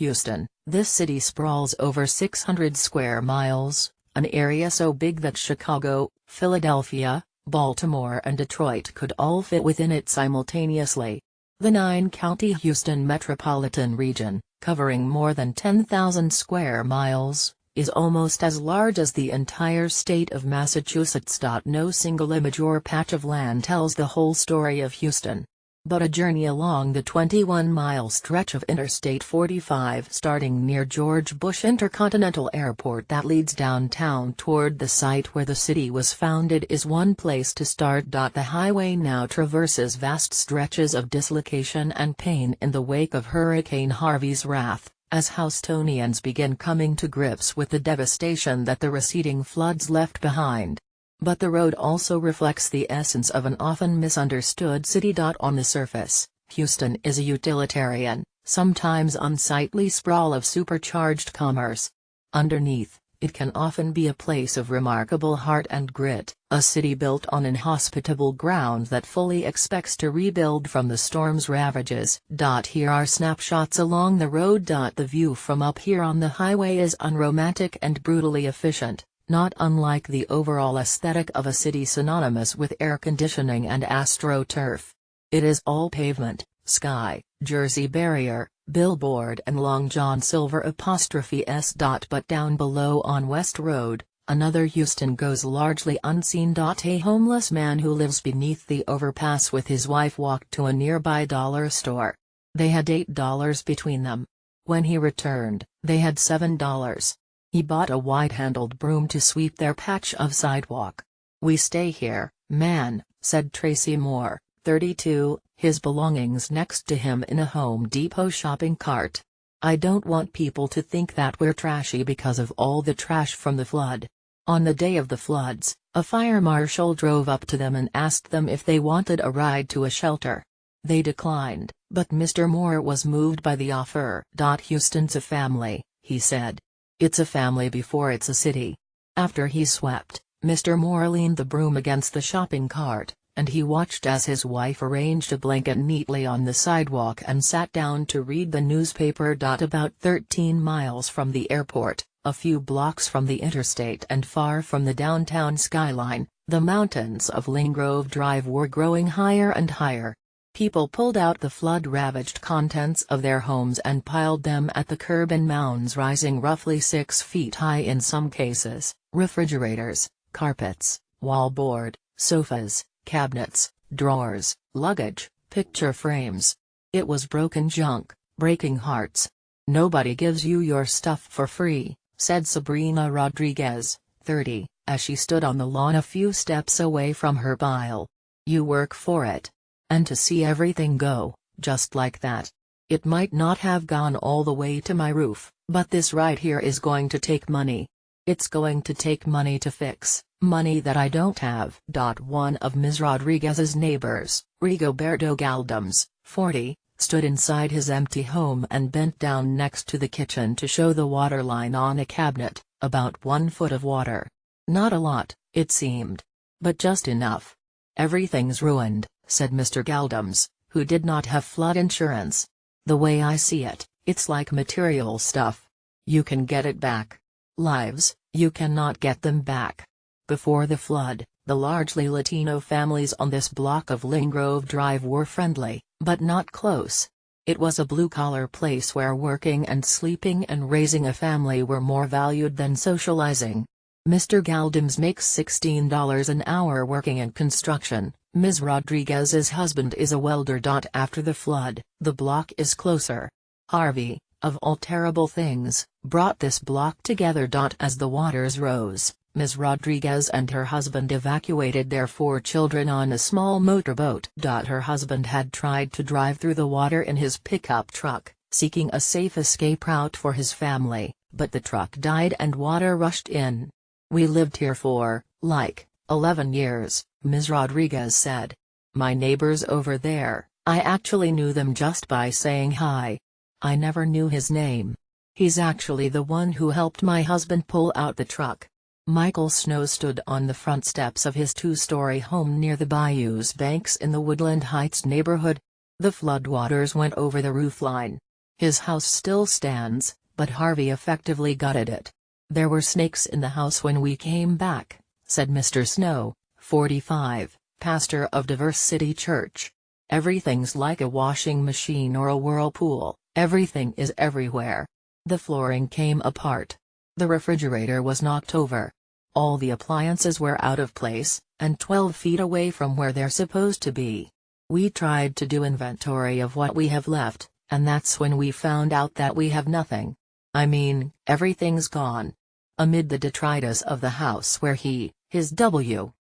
Houston, this city sprawls over 600 square miles, an area so big that Chicago, Philadelphia, Baltimore and Detroit could all fit within it simultaneously. The 9-county Houston metropolitan region, covering more than 10,000 square miles, is almost as large as the entire state of Massachusetts. No single image or patch of land tells the whole story of Houston. But a journey along the 21-mile stretch of Interstate 45 starting near George Bush Intercontinental Airport that leads downtown toward the site where the city was founded is one place to start. The highway now traverses vast stretches of dislocation and pain in the wake of Hurricane Harvey's wrath, as Houstonians begin coming to grips with the devastation that the receding floods left behind. But the road also reflects the essence of an often misunderstood city. On the surface, Houston is a utilitarian, sometimes unsightly sprawl of supercharged commerce. Underneath, it can often be a place of remarkable heart and grit, a city built on inhospitable ground that fully expects to rebuild from the storm's ravages. Here are snapshots along the road. The view from up here on the highway is unromantic and brutally efficient, not unlike the overall aesthetic of a city synonymous with air conditioning and AstroTurf. It is all pavement, sky, Jersey barrier, billboard and Long John Silver ''S. But down below on West Road, another Houston goes largely unseen. A homeless man who lives beneath the overpass with his wife walked to a nearby dollar store. They had $8 between them. When he returned, they had $7. He bought a wide-handled broom to sweep their patch of sidewalk. "We stay here, man," said Tracy Moore, 32, his belongings next to him in a Home Depot shopping cart. "I don't want people to think that we're trashy because of all the trash from the flood." On the day of the floods, a fire marshal drove up to them and asked them if they wanted a ride to a shelter. They declined, but Mr. Moore was moved by the offer. "Houston's a family," he said. "It's a family before it's a city." After he swept, Mr. Moore leaned the broom against the shopping cart, and he watched as his wife arranged a blanket neatly on the sidewalk and sat down to read the newspaper. About 13 miles from the airport, a few blocks from the interstate and far from the downtown skyline, the mountains of Lingrove Drive were growing higher and higher. People pulled out the flood-ravaged contents of their homes and piled them at the curb in mounds rising roughly 6 feet high in some cases: refrigerators, carpets, wallboard, sofas, cabinets, drawers, luggage, picture frames. It was broken junk, breaking hearts. "Nobody gives you your stuff for free," said Sabrina Rodriguez, 30, as she stood on the lawn a few steps away from her pile. "You work for it. And to see everything go, just like that. It might not have gone all the way to my roof, but this right here is going to take money. It's going to take money to fix, money that I don't have." One of Ms. Rodriguez's neighbors, Rigoberto Galdems, 40, stood inside his empty home and bent down next to the kitchen to show the water line on a cabinet, about 1 foot of water. Not a lot, it seemed. But just enough. "Everything's ruined," said Mr. Galdems, who did not have flood insurance. "The way I see it, it's like material stuff. You can get it back. Lives, you cannot get them back." Before the flood, the largely Latino families on this block of Lingrove Drive were friendly, but not close. It was a blue-collar place where working and sleeping and raising a family were more valued than socializing. Mr. Galdems makes $16 an hour working in construction. Ms. Rodriguez's husband is a welder. After the flood, the block is closer. Harvey, of all terrible things, brought this block together. As the waters rose, Ms. Rodriguez and her husband evacuated their 4 children on a small motorboat. Her husband had tried to drive through the water in his pickup truck, seeking a safe escape route for his family, but the truck died and water rushed in. "We lived here for, 11 years, Ms. Rodriguez said. "My neighbors over there, I actually knew them just by saying hi. I never knew his name. He's actually the one who helped my husband pull out the truck." Michael Snow stood on the front steps of his 2-story home near the bayou's banks in the Woodland Heights neighborhood. The floodwaters went over the roofline. His house still stands, but Harvey effectively gutted it. "There were snakes in the house when we came back," said Mr. Snow, 45, pastor of Diverse City Church. "Everything's like a washing machine or a whirlpool, everything is everywhere. The flooring came apart. The refrigerator was knocked over. All the appliances were out of place, and 12 feet away from where they're supposed to be. We tried to do inventory of what we have left, and that's when we found out that we have nothing. I mean, everything's gone." Amid the detritus of the house where his